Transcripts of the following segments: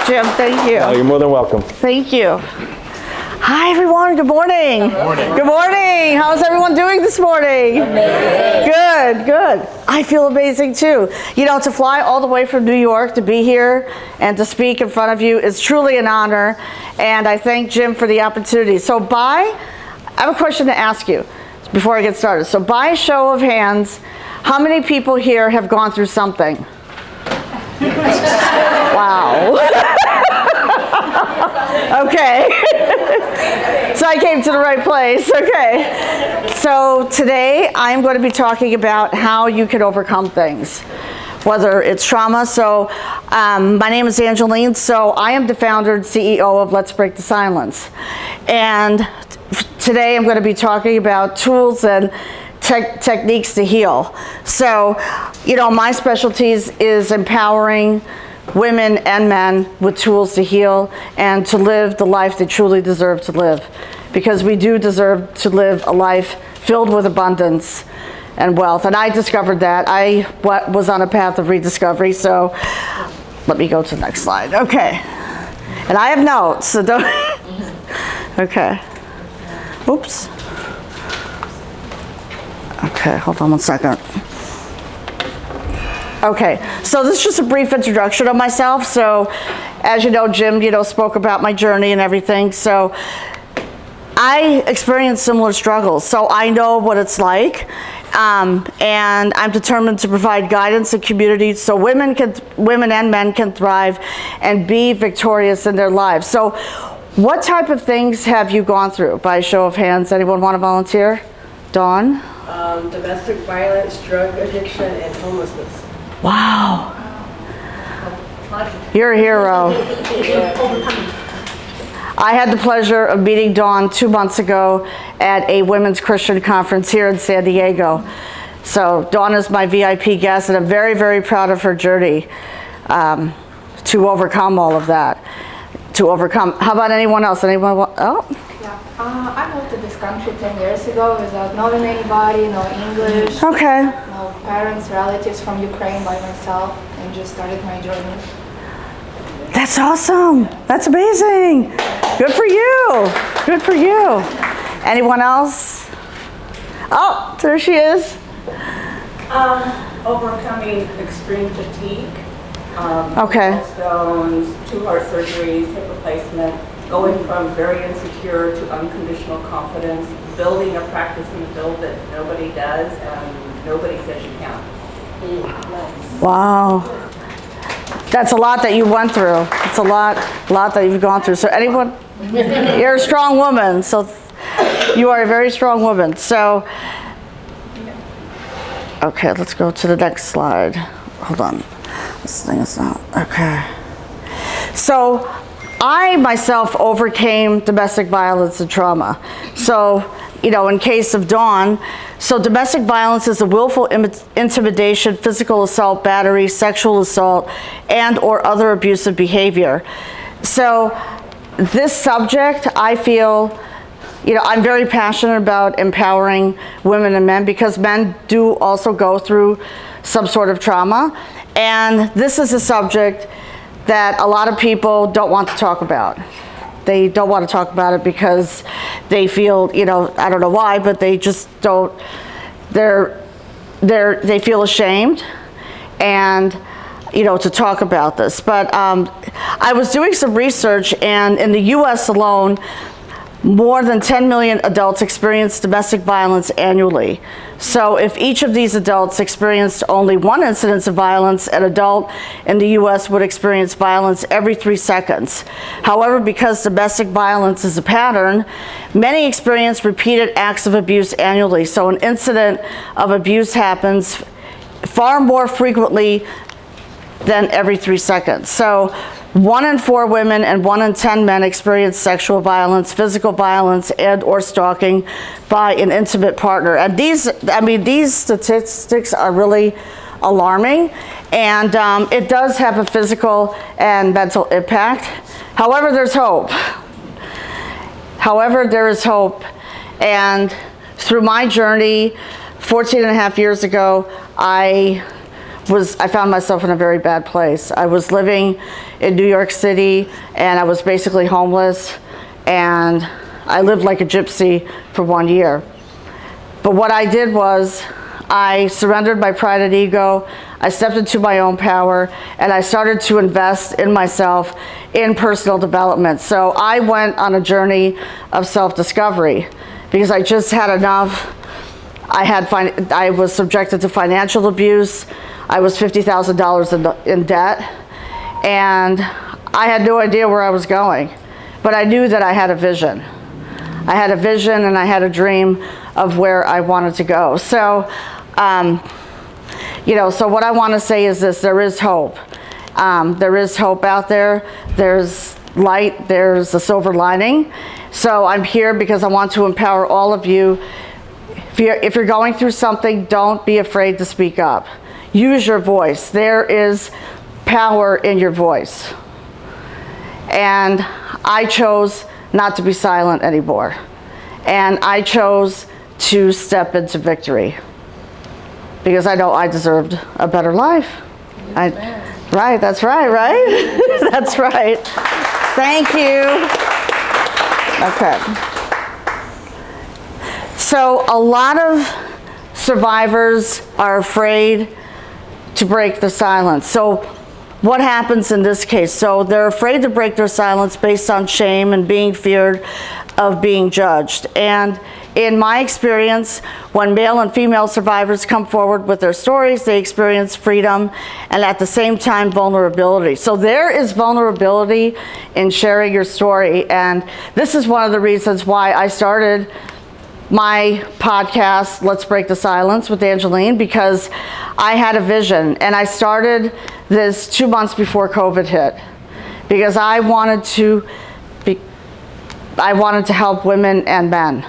Jim. Thank you. You're more than welcome. Thank you. Hi, everyone. Good morning. Good morning. Good morning. How's everyone doing this morning? Amazing. Good, good. I feel amazing too. You know, to fly all the way from New York to be here and to speak in front of you is truly an honor. And I thank Jim for the opportunity. So I have a question to ask you before I get started. So by a show of hands, how many people here have gone through something? Wow. Okay. So I came to the right place. Okay. So today I'm going to be talking about how you can overcome things, whether it's trauma. So my name is Angeline. So I am the founder and CEO of Let's Break the Silence. And today I'm going to be talking about tools and techniques to heal. So, you know, my specialties is empowering women and men with tools to heal and to live the life they truly deserve to live. Because we do deserve to live a life filled with abundance and wealth. And I discovered that. I was on a path of rediscovery. So let me go to the next slide. Okay. And I have notes, so don't. Okay. Oops. Okay, hold on one second. Okay, so this is just a brief introduction of myself. So, as you know, Jim, spoke about my journey and everything. So, I experienced similar struggles. So I know what it's like, and I'm determined to provide guidance and community so women and men can thrive and be victorious in their lives. So, what type of things have you gone through? By a show of hands, anyone want to volunteer? Dawn? Domestic violence, drug addiction, and homelessness. Wow. You're a hero. I had the pleasure of meeting Dawn 2 months ago at a women's Christian conference here in San Diego. So Dawn is my VIP guest, and I'm very, very proud of her journey to overcome all of that. How about anyone else? Anyone? Oh. Yeah, I moved to this country 10 years ago without knowing anybody, no English, Okay. no parents, relatives from Ukraine, by myself, and just started my journey. That's awesome. That's amazing. Good for you. Good for you. Anyone else? Oh, there she is. Overcoming extreme fatigue. Okay. Gallstones, 2 heart surgeries, hip replacement, going from very insecure to unconditional confidence, building a practice in the field that nobody does and nobody says you can't. Wow. That's a lot that you went through. It's a lot that you've gone through. So anyone, you're a strong woman. So you are a very strong woman. So, okay, let's go to the next slide. Hold on. This thing is not, okay. So I myself overcame domestic violence and trauma. So, in case of Dawn, so domestic violence is a willful intimidation, physical assault, battery, sexual assault, and or other abusive behavior. So this subject, I feel, I'm very passionate about empowering women and men because men do also go through some sort of trauma. And this is a subject that a lot of people don't want to talk about. They don't want to talk about it because they feel, I don't know why, but they just don't, they feel ashamed and, to talk about this. But I was doing some research, and in the US alone, more than 10 million adults experience domestic violence annually. So if each of these adults experienced only one incidence of violence, an adult in the US would experience violence every 3 seconds. However, because domestic violence is a pattern, many experience repeated acts of abuse annually. So an incident of abuse happens far more frequently than every 3 seconds. So 1 in 4 women and 1 in 10 men experience sexual violence, physical violence, and or stalking by an intimate partner. And these statistics are really alarming, and it does have a physical and mental impact. However, there's hope. However, there is hope. And through my journey, 14 and a half years ago, I I found myself in a very bad place. I was living in New York City, and I was basically homeless, and I lived like a gypsy for 1 year. But what I did was, I surrendered my pride and ego, I stepped into my own power, and I started to invest in myself in personal development. So I went on a journey of self-discovery because I just had enough. I was subjected to financial abuse. I was $50,000 in debt, and I had no idea where I was going. But I knew that I had a vision. I had a vision and I had a dream of where I wanted to go. So, so what I want to say is this: there is hope. There is hope out there. There's light. There's a silver lining. So I'm here because I want to empower all of you. If you're going through something, don't be afraid to speak up. Use your voice. There is power in your voice. And I chose not to be silent anymore. And I chose to step into victory. Because I know I deserved a better life. Right, that's right, right? That's right. Thank you. Okay. So a lot of survivors are afraid to break the silence. So what happens in this case? So they're afraid to break their silence based on shame and being feared of being judged. And in my experience, when male and female survivors come forward with their stories, they experience freedom and at the same time vulnerability. So there is vulnerability in sharing your story. And this is one of the reasons why I started my podcast, Let's Break the Silence with Angeline, because I had a vision, and I started this 2 months before COVID hit, because I wanted to help women and men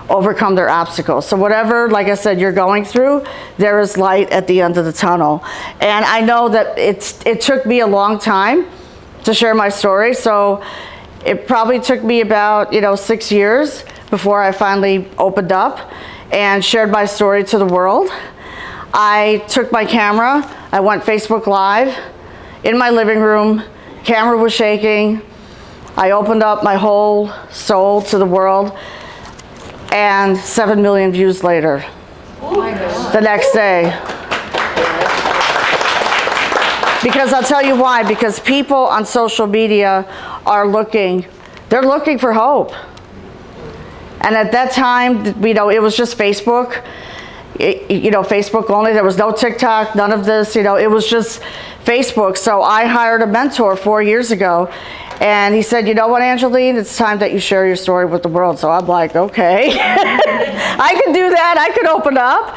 overcome their obstacles. So whatever, like I said, you're going through, there is light at the end of the tunnel. And I know that it took me a long time to share my story, so it probably took me about 6 years before I finally opened up and shared my story to the world. I took my camera, I went Facebook Live in my living room, camera was shaking. I opened up my whole soul to the world, and 7 million views later, the next day. Because I'll tell you why, because people on social media are they're looking for hope. And at that time, it was just Facebook, Facebook only. There was no TikTok, none of this, it was just Facebook. So I hired a mentor 4 years ago, and he said, you know what, Angeline, it's time that you share your story with the world. So I'm like, okay, I can do that, I can open up.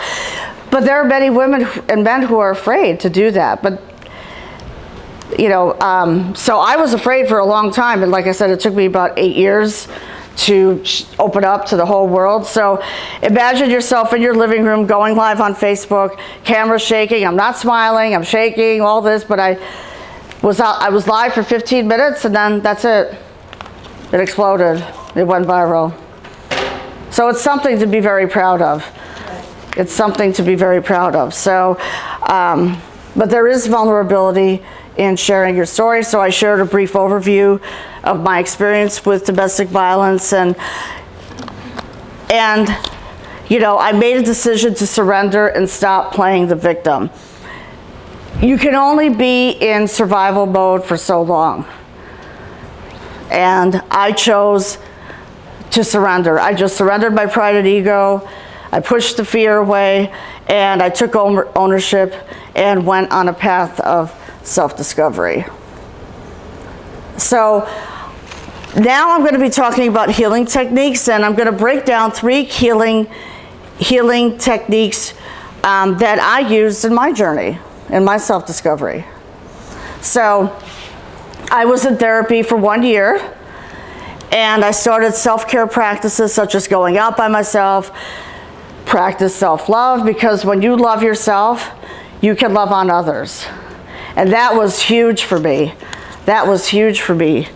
But there are many women and men who are afraid to do that. But so I was afraid for a long time. And like I said, it took me about 8 years to open up to the whole world. So imagine yourself in your living room going live on Facebook, camera shaking, I'm not smiling, I'm shaking, all this, but I was live for 15 minutes and then that's it. It exploded. It went viral. So it's something to be very proud of. It's something to be very proud of. So, but there is vulnerability in sharing your story. So I shared a brief overview of my experience with domestic violence, and I made a decision to surrender and stop playing the victim. You can only be in survival mode for so long. And I chose to surrender. I just surrendered my pride and ego. I pushed the fear away, and I took ownership and went on a path of self-discovery. So now I'm going to be talking about healing techniques, and I'm going to break down 3 healing techniques that I used in my journey, in my self-discovery. So I was in therapy for 1 year, and I started self-care practices such as going out by myself, practice self-love, because when you love yourself, you can love on others. And that was huge for me. That was huge for me.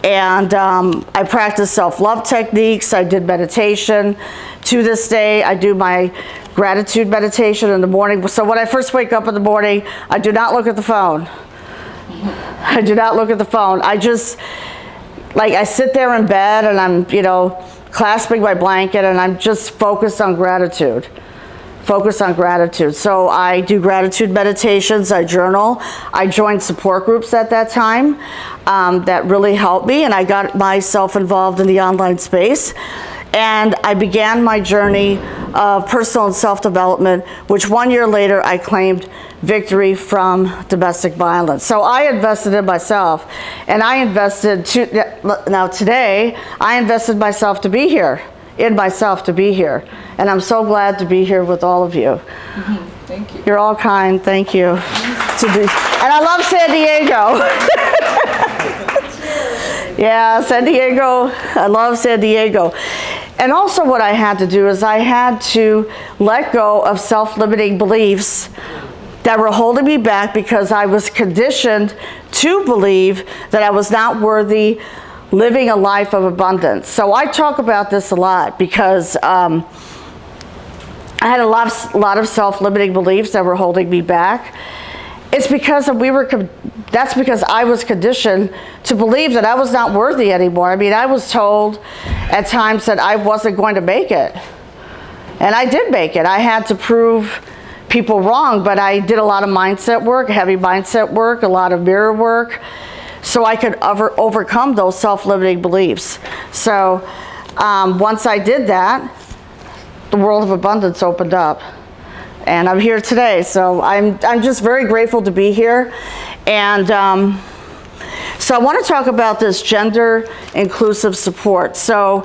And I practiced self-love techniques. I did meditation. To this day, I do my gratitude meditation in the morning. So when I first wake up in the morning, I do not look at the phone. I do not look at the phone. I just, like, I sit there in bed and I'm, you know, clasping my blanket and I'm just focused on gratitude. Focus on gratitude. So I do gratitude meditations, I journal. I joined support groups at that time that really helped me, and I got myself involved in the online space. And I began my journey of personal and self-development, which 1 year later I claimed victory from domestic violence. So I invested in myself, and I invested, now today, I invested myself to be here. In myself to be here, and I'm so glad to be here with all of you. Thank you. You're all kind, thank you. And I love San Diego. Yeah, San Diego, I love San Diego. And also what I had to do is I had to let go of self-limiting beliefs that were holding me back because I was conditioned to believe that I was not worthy living a life of abundance. So I talk about this a lot because I had a lot of self-limiting beliefs that were holding me back. It's because that's because I was conditioned to believe that I was not worthy anymore. I mean, I was told at times that I wasn't going to make it. And I did make it. I had to prove people wrong, but I did a lot of mindset work, heavy mindset work, a lot of mirror work, so I could overcome those self-limiting beliefs. So once I did that, the world of abundance opened up. And I'm here today, so I'm just very grateful to be here. And so I want to talk about this gender inclusive support. So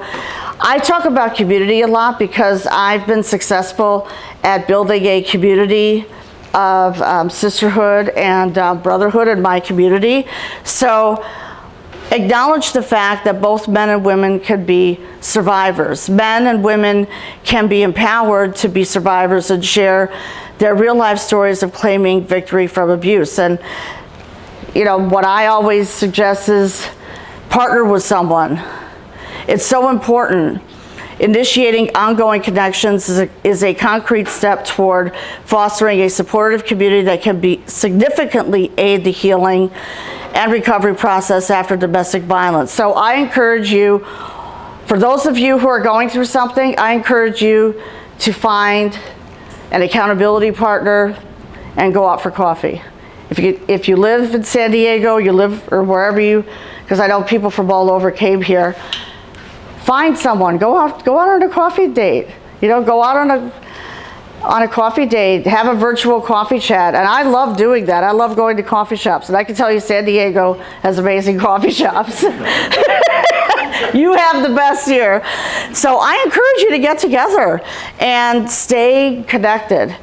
I talk about community a lot because I've been successful at building a community of sisterhood and brotherhood in my community. So acknowledge the fact that both men and women can be survivors. Men and women can be empowered to be survivors and share their real life stories of claiming victory from abuse. And you know, what I always suggest is partner with someone. It's so important. Initiating ongoing connections is a concrete step toward fostering a supportive community that can be significantly aid the healing and recovery process after domestic violence. So I encourage you, for those of you who are going through something, I encourage you to find an accountability partner and go out for coffee. If you live in San Diego, you live or wherever you, because I know people from all over came here, find someone, go out on a coffee date. You know, go out on a coffee date, have a virtual coffee chat. And I love doing that. I love going to coffee shops. And I can tell you San Diego has amazing coffee shops. You have the best here. So I encourage you to get together and stay connected.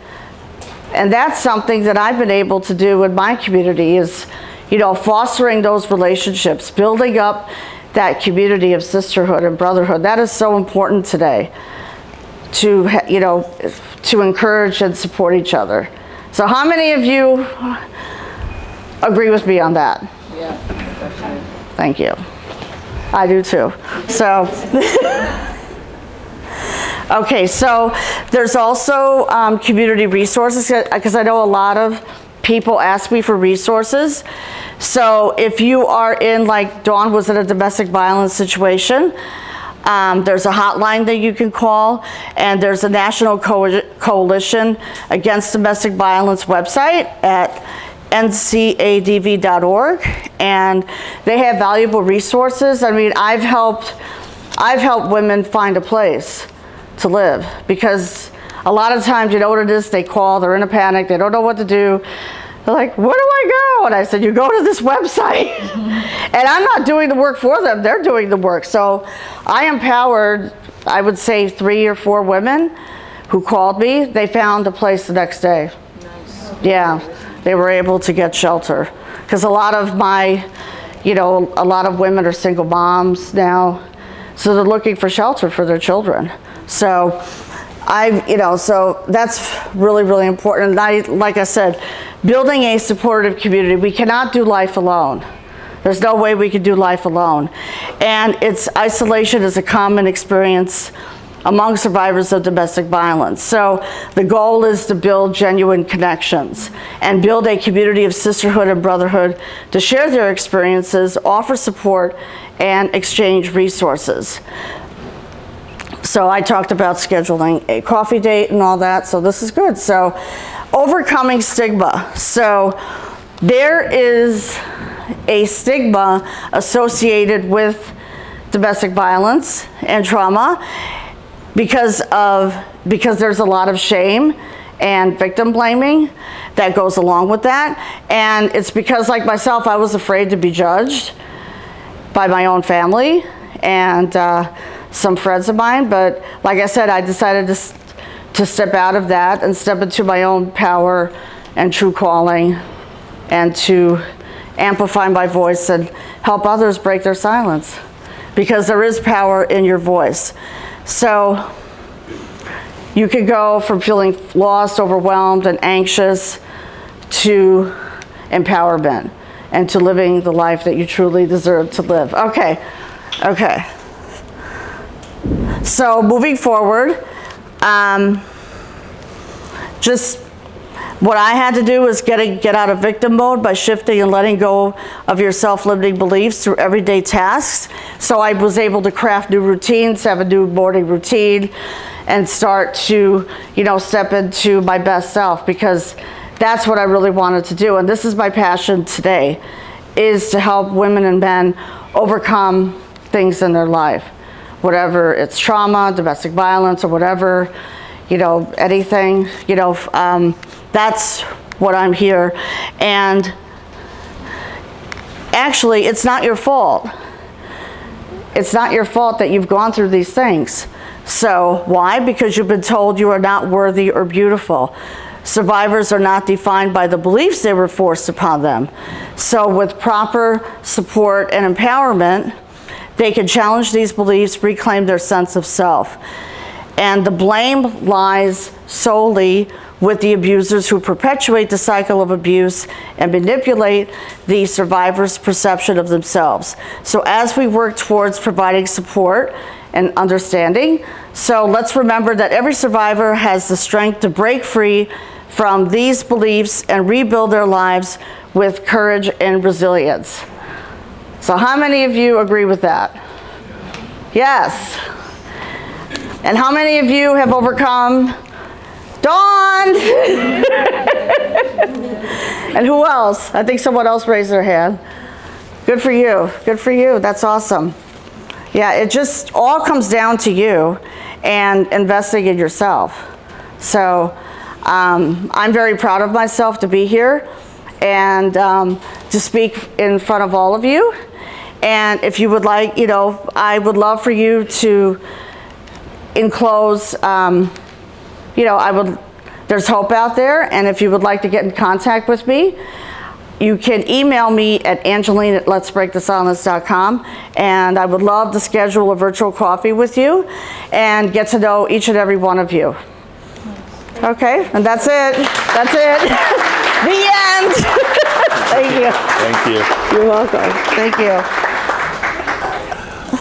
And that's something that I've been able to do in my community is, you know, fostering those relationships, building up that community of sisterhood and brotherhood. That is so important today to, you know, to encourage and support each other. So how many of you agree with me on that? Yeah, definitely. Thank you. I do too. So, okay, so there's also community resources, because I know a lot of people ask me for resources. So if you are in, like Dawn was in a domestic violence situation, there's a hotline that you can call, and there's a national coalition against domestic violence website at ncadv.org, and they have valuable resources. I mean, I've helped women find a place to live, because a lot of times, you know what it is, they call, they're in a panic, they don't know what to do. They're like, where do I go? And I said, you go to this website. And I'm not doing the work for them, they're doing the work. So I empowered, I would say 3 or 4 women who called me. They found a place the next day. Nice. Yeah, they were able to get shelter. Because a lot of my, you know, a lot of women are single moms now. So they're looking for shelter for their children. So so that's really, really important. And like I said, building a supportive community. We cannot do life alone. There's no way we can do life alone. And isolation is a common experience among survivors of domestic violence. So the goal is to build genuine connections and build a community of sisterhood and brotherhood to share their experiences, offer support, and exchange resources. So I talked about scheduling a coffee date and all that, so this is good. So overcoming stigma. So there is a stigma associated with domestic violence and trauma because there's a lot of shame and victim blaming that goes along with that. And it's because, like myself, I was afraid to be judged by my own family and some friends of mine. But like I said, I decided to step out of that and step into my own power and true calling, and to amplify my voice and help others break their silence, because there is power in your voice. So you could go from feeling lost, overwhelmed, and anxious to empowerment and to living the life that you truly deserve to live. Okay. So moving forward, just what I had to do was get out of victim mode by shifting and letting go of your self-limiting beliefs through everyday tasks. So I was able to craft new routines, have a new morning routine, and start to, step into my best self, because that's what I really wanted to do. And this is my passion today, is to help women and men overcome things in their life, whatever it's trauma, domestic violence, or whatever, anything, that's what I'm here. And actually, it's not your fault. It's not your fault that you've gone through these things. So why? Because you've been told you are not worthy or beautiful. Survivors are not defined by the beliefs they were forced upon them. So with proper support and empowerment, they can challenge these beliefs, reclaim their sense of self. And the blame lies solely with the abusers who perpetuate the cycle of abuse and manipulate the survivor's perception of themselves. So as we work towards providing support and understanding, so let's remember that every survivor has the strength to break free from these beliefs and rebuild their lives with courage and resilience. So how many of you agree with that? Yes. And how many of you have overcome? Dawn! And who else? I think someone else raised their hand. Good for you. Good for you. That's awesome. Yeah, it just all comes down to you and investing in yourself. So I'm very proud of myself to be here and to speak in front of all of you. And if you would like, I would love for you to enclose, there's hope out there, and if you would like to get in contact with me, you can email me at Angeline@letsbreakthesilence.com, and I would love to schedule a virtual coffee with you and get to know each and every one of you. Okay, and that's it. That's it. The end. Thank you. Thank you. You're welcome. Thank you.